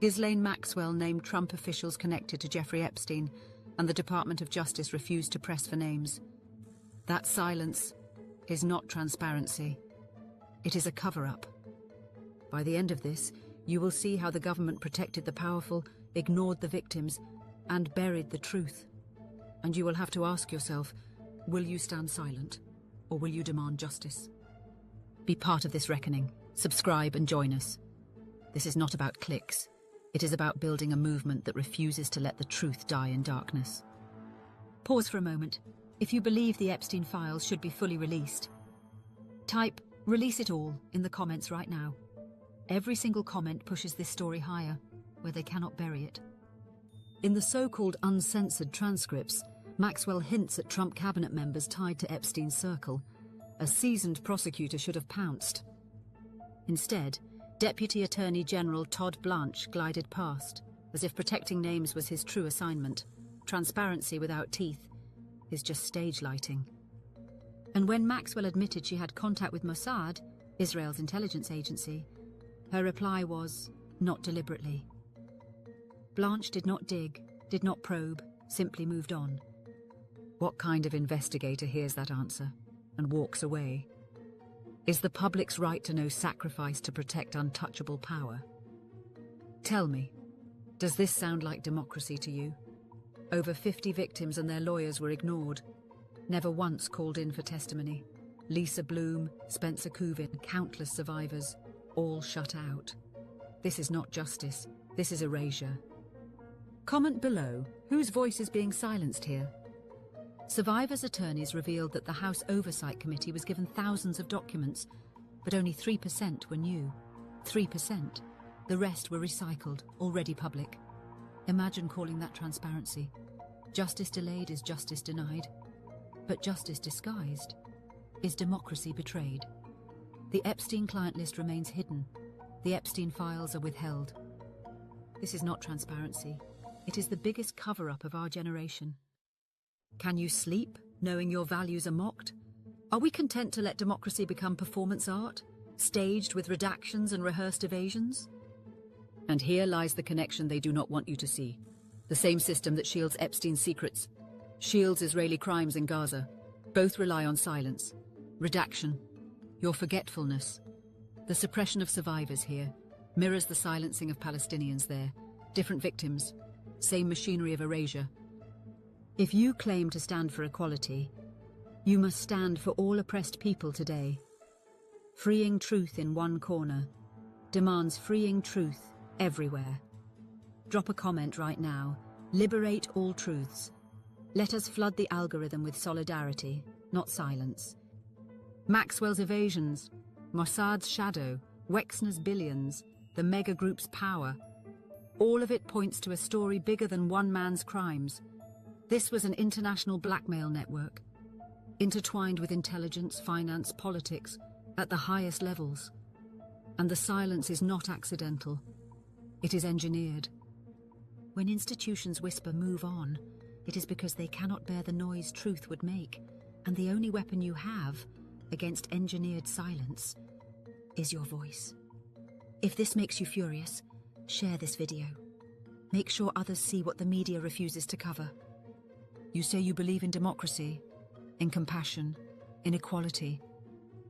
Ghislaine Maxwell named Trump officials connected to Jeffrey Epstein, and the Department of Justice refused to press for names. That silence is not transparency. It is a cover-up. By the end of this, you will see how the government protected the powerful, ignored the victims, and buried the truth. And you will have to ask yourself, will you stand silent, or will you demand justice? Be part of this reckoning. Subscribe and join us. This is not about clicks. It is about building a movement that refuses to let the truth die in darkness. Pause for a moment. If you believe the Epstein files should be fully released, type "release it all" in the comments right now. Every single comment pushes this story higher, where they cannot bury it. In the so-called uncensored transcripts, Maxwell hints at Trump cabinet members tied to Epstein's circle. A seasoned prosecutor should have pounced. Instead, Deputy Attorney General Todd Blanche glided past, as if protecting names was his true assignment. Transparency without teeth is just stage lighting. And when Maxwell admitted she had contact with Mossad, Israel's intelligence agency, her reply was, "Not deliberately." Blanche did not dig, did not probe, simply moved on. What kind of investigator hears that answer and walks away? Is the public's right to know sacrificed to protect untouchable power? Tell me, does this sound like democracy to you? Over 50 victims and their lawyers were ignored, never once called in for testimony. Lisa Bloom, Spencer Couvin, countless survivors, all shut out. This is not justice, this is erasure. Comment below, whose voice is being silenced here? Survivors' attorneys revealed that the House Oversight Committee was given thousands of documents, but only 3% were new. 3%. The rest were recycled, already public. Imagine calling that transparency. Justice delayed is justice denied. But justice disguised is democracy betrayed. The Epstein client list remains hidden. The Epstein files are withheld. This is not transparency. It is the biggest cover-up of our generation. Can you sleep, knowing your values are mocked? Are we content to let democracy become performance art, staged with redactions and rehearsed evasions? And here lies the connection they do not want you to see. The same system that shields Epstein's secrets, shields Israeli crimes in Gaza. Both rely on silence, redaction, your forgetfulness. The suppression of survivors here mirrors the silencing of Palestinians there. Different victims, same machinery of erasure. If you claim to stand for equality, you must stand for all oppressed people today. Freeing truth in one corner demands freeing truth everywhere. Drop a comment right now. Liberate all truths. Let us flood the algorithm with solidarity, not silence. Maxwell's evasions, Mossad's shadow, Wexner's billions, the mega group's power. All of it points to a story bigger than one man's crimes. This was an international blackmail network, intertwined with intelligence, finance, politics, at the highest levels. And the silence is not accidental. It is engineered. When institutions whisper, "Move on," it is because they cannot bear the noise truth would make, and the only weapon you have against engineered silence is your voice. If this makes you furious, share this video. Make sure others see what the media refuses to cover. You say you believe in democracy, in compassion, in equality,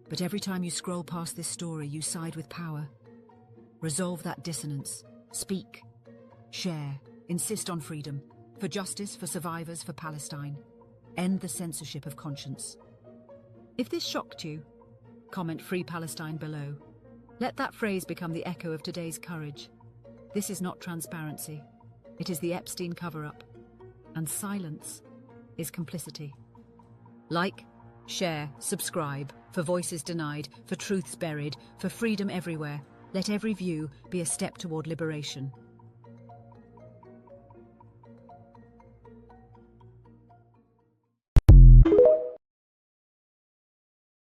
but every time you scroll past this story, you side with power. Resolve that dissonance. Speak. Share. Insist on freedom. For justice, for survivors, for Palestine. End the censorship of conscience. If this shocked you, comment "Free Palestine" below. Let that phrase become the echo of today's courage. This is not transparency. It is the Epstein cover-up. And silence is complicity. Like, share, subscribe, for voices denied, for truths buried, for freedom everywhere. Let every view be a step toward liberation.